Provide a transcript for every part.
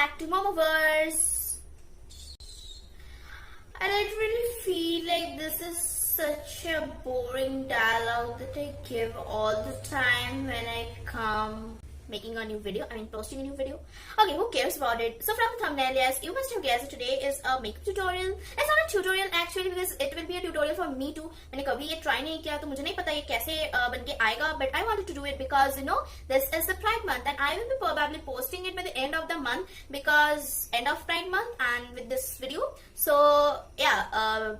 back to Momoverse. I literally feel like this is such a boring dialogue that I give all the time when I come making a new video. Posting a new video. Okay, who cares about it? So from the thumbnail, yes, you must have guessed today is a makeup tutorial. It's not a tutorial actually because it will be a tutorial for me too. मैंने कभी ये try नहीं किया तो मुझे नहीं पता ये कैसे बनके आएगा. But I wanted to do it because this is the Pride month and I will be probably posting it by the end of the month because end of Pride month and with this video. So yeah.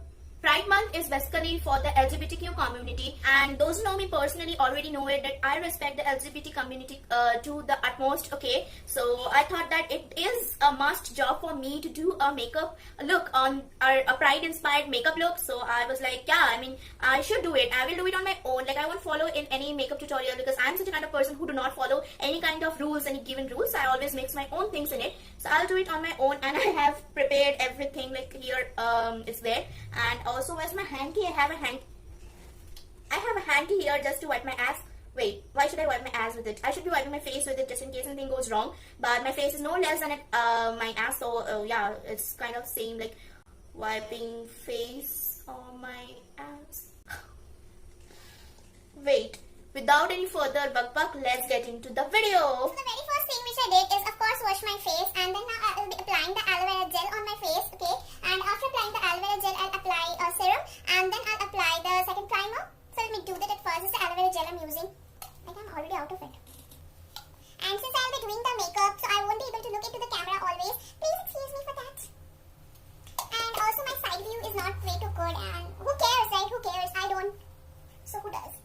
Pride month is basically for the LGBTQ community, and those who know me personally already know it that I respect the LGBT community to the utmost. Okay, so I thought that it is a must job for me to do a makeup look on a Pride inspired makeup look. So I was like, yeah, I should do it. I will do it on my own. Like I won't follow in any makeup tutorial because I'm such a kind of person who do not follow any kind of rules, any given rules. I always mix my own things in it. So I'll do it on my own, and I have prepared everything. Like here, it's there, and also where's my hanky? I have a hanky here just to wipe my ass. Wait, why should I wipe my ass with it? I should be wiping my face with it just in case anything goes wrong. But my face is no less than my ass, so yeah, it's kind of same like wiping face on my ass. Wait, without any further bug, let's get into the video. So the very first thing which I did is of course wash my face, and then now I will be applying the aloe vera gel on my face, okay? And after applying the aloe vera gel, I'll apply a serum, and then I'll apply the second primer. So let me do that at first. This is the aloe vera gel I'm using. Like I'm already out of it. And since I'll be doing the makeup, so I won't be able to look into the camera always. Please excuse me for that. And also my side view is not way too good, and who cares, right? Who cares? I don't. So who does?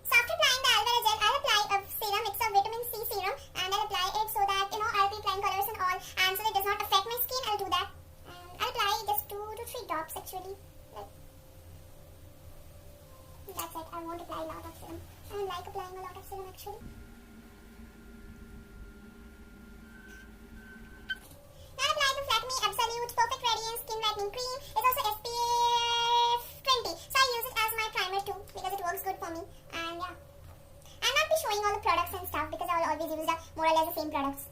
So after applying the aloe vera gel, I'll apply a serum. It's a vitamin C serum, and I'll apply it so that I'll be applying colors and all, and so it does not affect my skin. I'll do that. And I'll apply just 2 to 3 drops actually. That's it. I won't apply a lot of serum. I don't like applying a lot of serum actually. Now apply the Flat Me Absolute Perfect Radiance Skin Whitening Cream. It's also SPF 20. So I use it as my primer too because it works good for me. And yeah, I'll not be showing all the products and stuff because I will always use more or less the same products.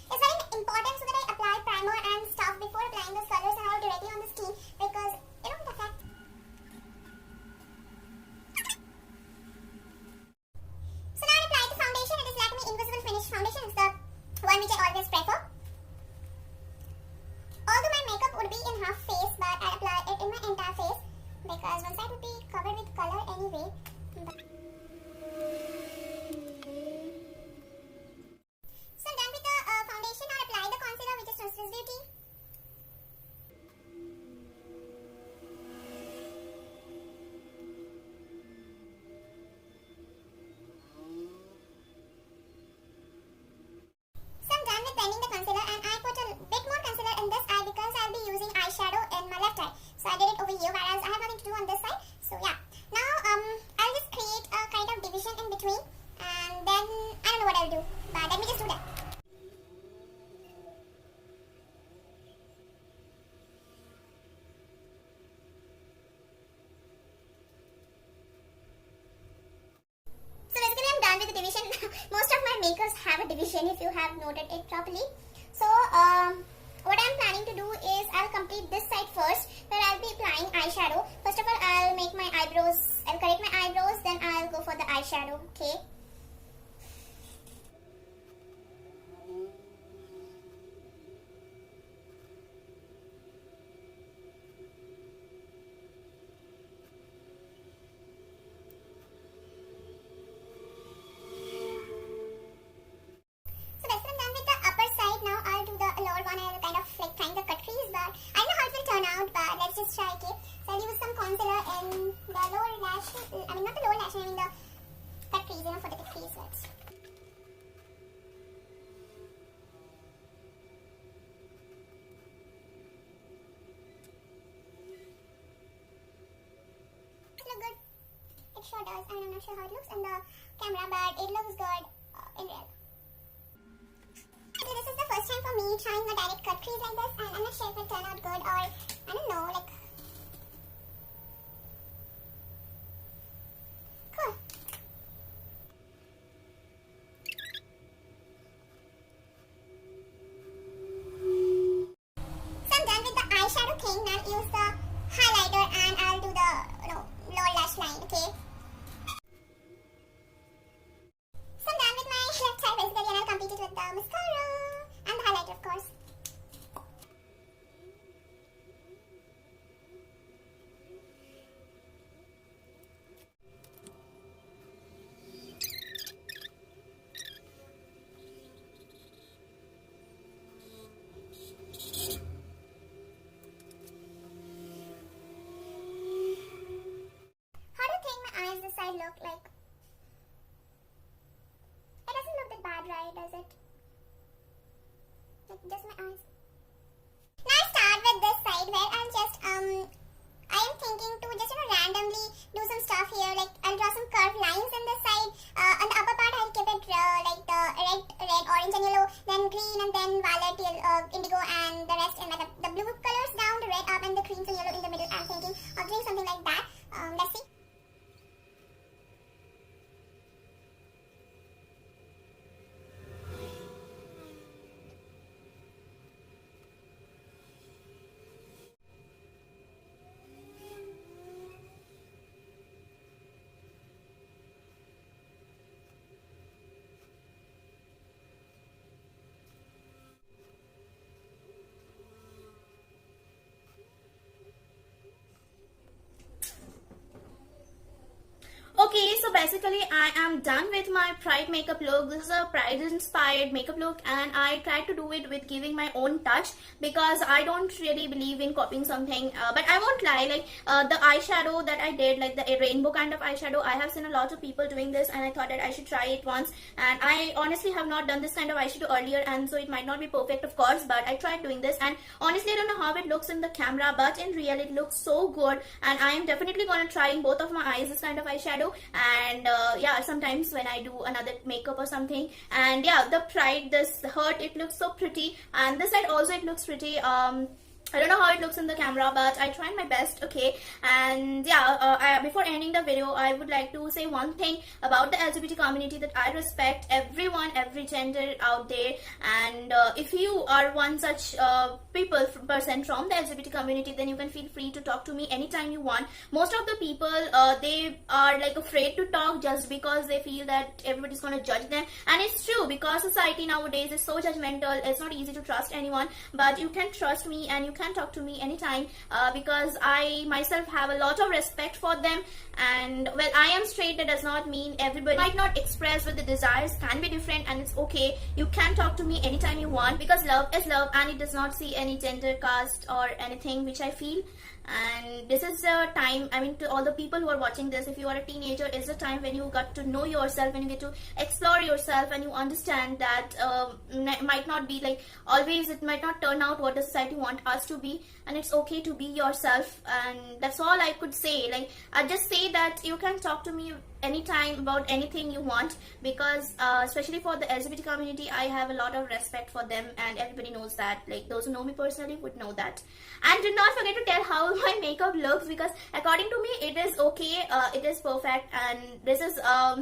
It's very important so that I apply primer and stuff before applying those colors and all directly on the skin because it affects. So now I apply the foundation. It is Lakme Invisible Finish Foundation. It's the one which I always prefer. Although my makeup would be in half face, but I apply it in my entire face because one side would be covered with color anyway. So I'm done with the foundation. Now apply the concealer, which is from Swiss Beauty. So I'm done with blending the concealer, and I put a bit more concealer in this eye because I'll be using eyeshadow in my left eye. So I did it over here, whereas I have nothing to do on this side. So yeah. Now I'll just create a kind of division in between, and then I don't know what I'll do, but let me just do that. So basically I'm done with the division. Most of my makers have a division if you have noted it properly. So what I'm planning to do is I'll complete this side first, where I'll be applying eyeshadow. First of all, I'll make my eyebrows, I'll correct my eyebrows, then I'll go for the eyeshadow, okay? So basically I'm done with the upper side. Now I'll do the lower one. I'll kind of like trying the cut crease, but I don't know how it will turn out, but let's just try, okay? So I'll use some concealer in the lower lash, not the lower lash, the cut crease, for the cut crease words. Look good. It sure does. I'm not sure how it looks in the camera, but it looks good in real. Okay, this is the first time for me trying a direct cut crease like this, and I'm not sure if it turned out good or I don't know, like like just my eyes. Now I start with this side where I'll just I am thinking to just randomly do some stuff here, like I'll draw some curved lines in this side. On the upper part I'll keep it like the red, orange and yellow, then green and then violet, indigo and the rest in the blue colors down, the red up and the creams and yellow in the middle. I'm thinking of doing something like that. Let's see. Okay, so basically I am done with my Pride makeup look. This is a Pride inspired makeup look and I tried to do it with giving my own touch because I don't really believe in copying something, but I won't lie, like the eyeshadow that I did, like the rainbow kind of eyeshadow, I have seen a lot of people doing this and I thought that I should try it once, and I honestly have not done this kind of eyeshadow earlier, and so it might not be perfect of course, but I tried doing this and honestly I don't know how it looks in the camera, but in real it looks so good, and I am definitely gonna try in both of my eyes this kind of eyeshadow. And yeah, sometimes when I do another makeup or something, and yeah, the Pride, this heart, it looks so pretty, and this side also it looks pretty. I don't know how it looks in the camera, but I tried my best, okay? And yeah, before ending the video, I would like to say one thing about the LGBT community, that I respect everyone, every gender out there, and if you are one such person from the LGBT community, then you can feel free to talk to me anytime you want. Most of the people, they are like afraid to talk just because they feel that everybody's gonna judge them, and it's true because society nowadays is so judgmental. It's not easy to trust anyone, but you can trust me and you can talk to me anytime because I myself have a lot of respect for them. And well, I am straight, that does not mean everybody might not express what the desires can be different, and it's okay. You can talk to me anytime you want because love is love and it does not see any gender, caste or anything, which I feel. And this is the time, I mean, to all the people who are watching this, if you are a teenager, it's the time when you got to know yourself, when you get to explore yourself, and you understand that might not be like always, it might not turn out what the society want us to be, and it's okay to be yourself. And that's all I could say. Like, I just say that you can talk to me anytime about anything you want, because especially for the LGBT community, I have a lot of respect for them, and everybody knows that. Like, those who know me personally would know that. And do not forget to tell how my makeup looks, because according to me it is okay, it is perfect, and this is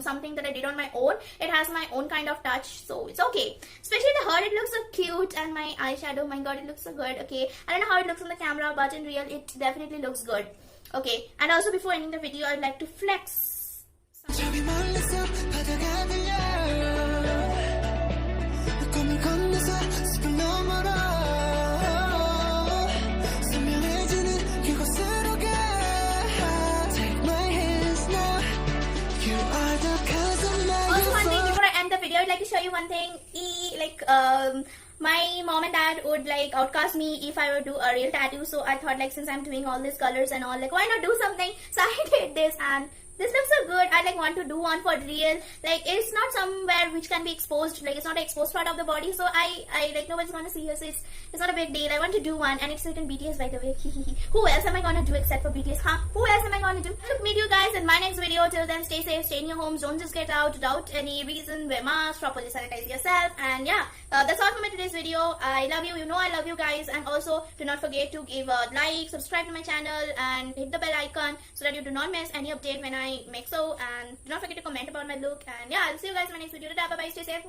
something that I did on my own. It has my own kind of touch, so it's okay. Especially the heart, it looks so cute, and my eyeshadow, my god, it looks so good. Okay, I don't know how it looks on the camera, but in real it definitely looks good. Okay, and also before ending the video, I'd like to flex. I'd like to show you one thing. My mom and dad would like outcast me if I would do a real tattoo, so I thought, like, since I'm doing all these colors and all, like, why not do something? So I did this, and this looks so good. I like want to do one for real. Like, it's not somewhere which can be exposed, like it's not an exposed part of the body, so I like, nobody's gonna see us. It's not a big deal. I want to do one, and it's written BTS, by the way. Who else am I gonna do except for BTS? Huh? Who else am I gonna do? Look, meet you guys in my next video. Till then, stay safe, stay in your homes, don't just get out without any reason. Wear masks, properly sanitize yourself, and yeah, that's all for my today's video. I love you. You know I love you guys, and also do not forget to give a like, subscribe to my channel, and hit the bell icon so that you do not miss any update when I make so. And do not forget to comment about my look, and yeah, I'll see you guys in my next video. Bye bye, stay safe.